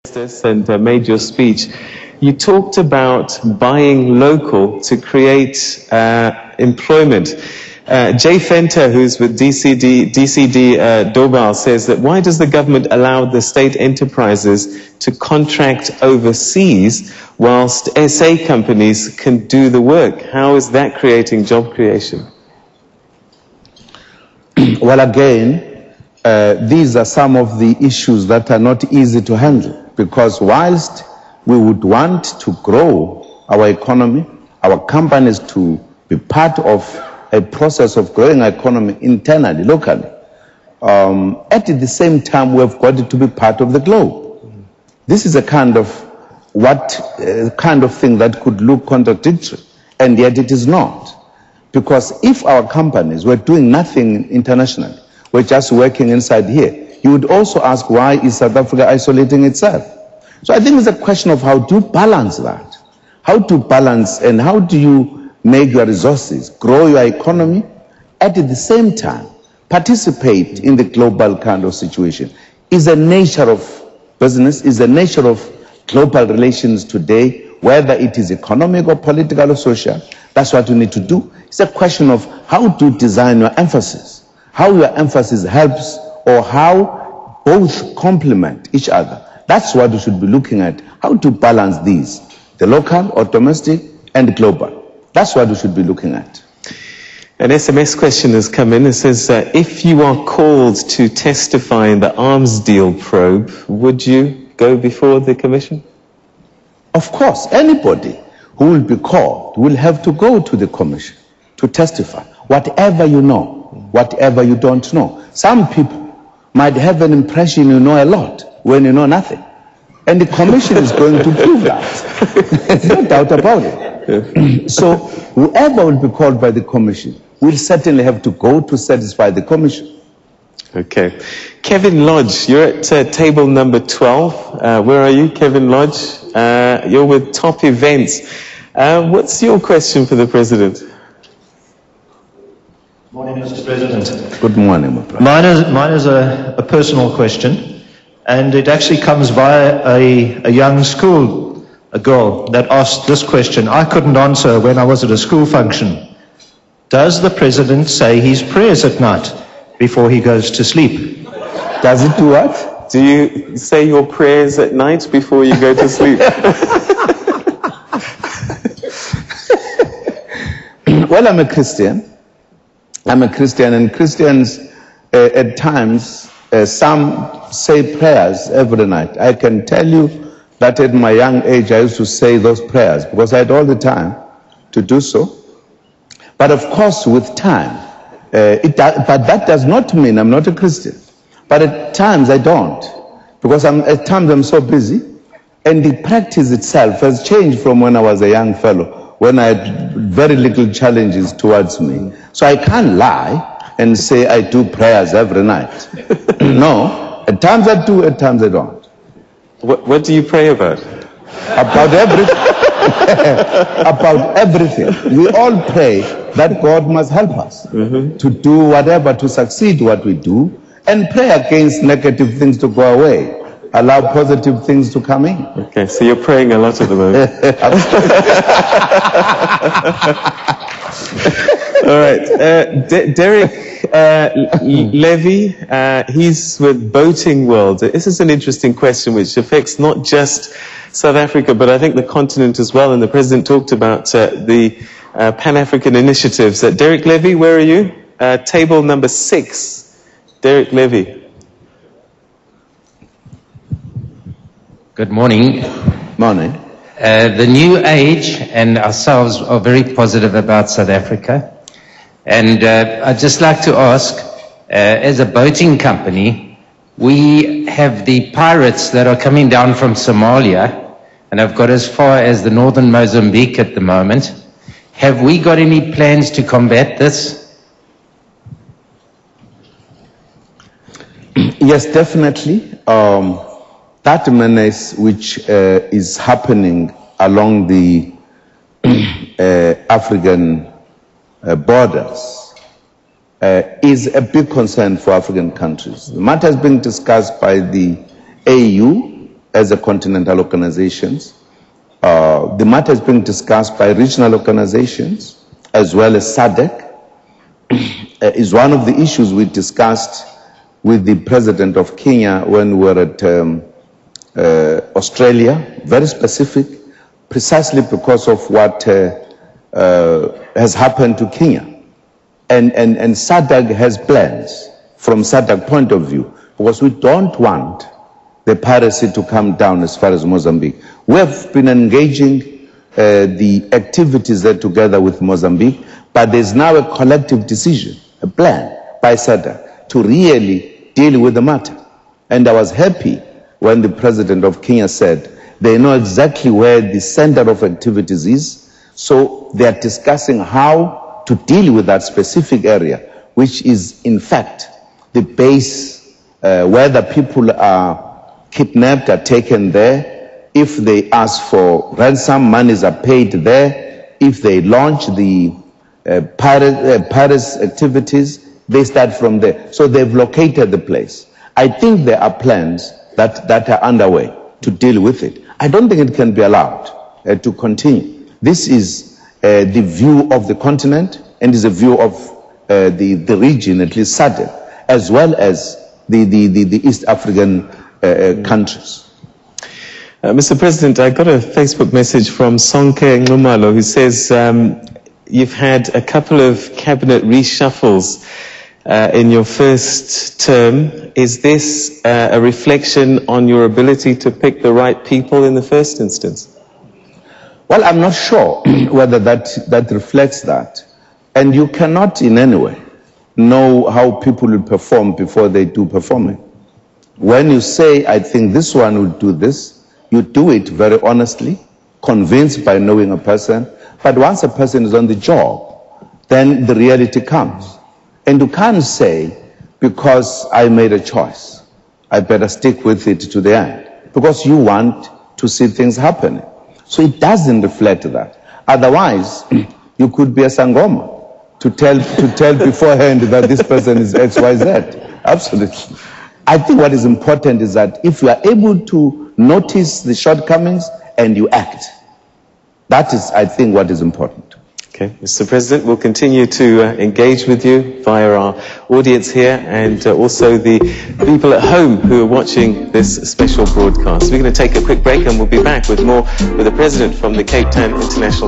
this and made your speech, you talked about buying local to create employment. Jay Fenter, who's with DCD Dobal, says that why does the government allow the state enterprises to contract overseas whilst SA companies can do the work? How is that creating job creation? Well, again, these are some of the issues that are not easy to handle, because whilst we would want to grow our economy, our companies to be part of a process of growing our economy internally, locally, at the same time we have got it to be part of the globe. This is a kind of thing that could look contradictory, and yet it is not. Because if our companies were doing nothing internationally, we're just working inside here, you would also ask, why is South Africa isolating itself? So I think it's a question of how to balance that. How to balance, and how do you make your resources, grow your economy, at the same time participate in the global kind of situation. Is the nature of business, is the nature of global relations today, whether it is economic or political or social. That's what you need to do. It's a question of how to design your emphasis, how your emphasis helps, or how both complement each other. That's what we should be looking at, how to balance these, the local or domestic and global. That's what we should be looking at. An SMS question has come in. It says, if you are called to testify in the arms deal probe, would you go before the commission? Of course, anybody who will be called will have to go to the commission to testify, whatever you know, whatever you don't know. Some people might have an impression you know a lot when you know nothing. And the commission is going to prove that. There's no doubt about it. So whoever will be called by the commission will certainly have to go to satisfy the commission. Okay. Kevin Lodge, you're at table number 12. Where are you, Kevin Lodge? You're with Top Events. What's your question for the President? Morning, Mr. President. Good morning, my brother. Mine is a personal question, and it actually comes via a young a girl that asked this question. I couldn't answer when I was at a school function. Does the President say his prayers at night before he goes to sleep? Does it do what? Do you say your prayers at night before you go to sleep? Well, I'm a Christian. And Christians at times, some say prayers every night. I can tell you that at my young age I used to say those prayers because I had all the time to do so. But of course, with time, but that does not mean I'm not a Christian. But at times I don't, because at times I'm so busy, and the practice itself has changed from when I was a young fellow, when I had very little challenges towards me. So I can't lie and say I do prayers every night. No, at times I do, at times I don't. What do you pray about? About everything. About everything. We all pray that God must help us to do whatever, to succeed what we do, and pray against negative things to go away. Allow positive things to come in. Okay, so you're praying a lot at the moment. All right. Derek Levy, he's with Boating World. This is an interesting question which affects not just South Africa, but I think the continent as well. And the President talked about the Pan-African initiatives. Derek Levy, where are you? Table number 6. Derek Levy. Good morning. Morning. The New Age and ourselves are very positive about South Africa. And I'd just like to ask, as a boating company, we have the pirates that are coming down from Somalia and have got as far as the northern Mozambique at the moment. Have we got any plans to combat this? Yes, definitely. That menace which is happening along the African borders is a big concern for African countries. The matter has been discussed by the AU as a continental organizations. The matter is being discussed by regional organizations as well as SADC. Is one of the issues we discussed with the president of Kenya when we were at Australia, very specific, precisely because of what has happened to Kenya. And SADC has plans from SADC point of view, because we don't want the piracy to come down as far as Mozambique. We have been engaging the activities there together with Mozambique, but there's now a collective decision, a plan by SADC to really deal with the matter. And I was happy when the president of Kenya said they know exactly where the center of activities is, so they are discussing how to deal with that specific area, which is in fact the base where the people are kidnapped, are taken there. If they ask for ransom, monies are paid there. If they launch the pirates activities, they start from there. So they've located the place. I think there are plans that are underway to deal with it. I don't think it can be allowed to continue. This is the view of the continent and is a view of the region, at least SADC, as well as the East African countries. Mr. President, I got a Facebook message from Sonke Ngumalo who says you've had a couple of cabinet reshuffles in your first term. Is this a reflection on your ability to pick the right people in the first instance? Well, I'm not sure whether that reflects that. And you cannot in any way know how people will perform before they do perform it. When you say, I think this one will do this, you do it very honestly, convinced by knowing a person. But once a person is on the job, then the reality comes. And you can't say, because I made a choice, I better stick with it to the end. Because you want to see things happening. So it doesn't reflect that. Otherwise, you could be a sangoma to tell beforehand that this person is X, Y, Z. Absolutely. I think what is important is that if you are able to notice the shortcomings and you act, that is, I think, what is important. Okay, Mr. President, we'll continue to engage with you via our audience here and also the people at home who are watching this special broadcast. We're going to take a quick break and we'll be back with more with the President from the Cape Town International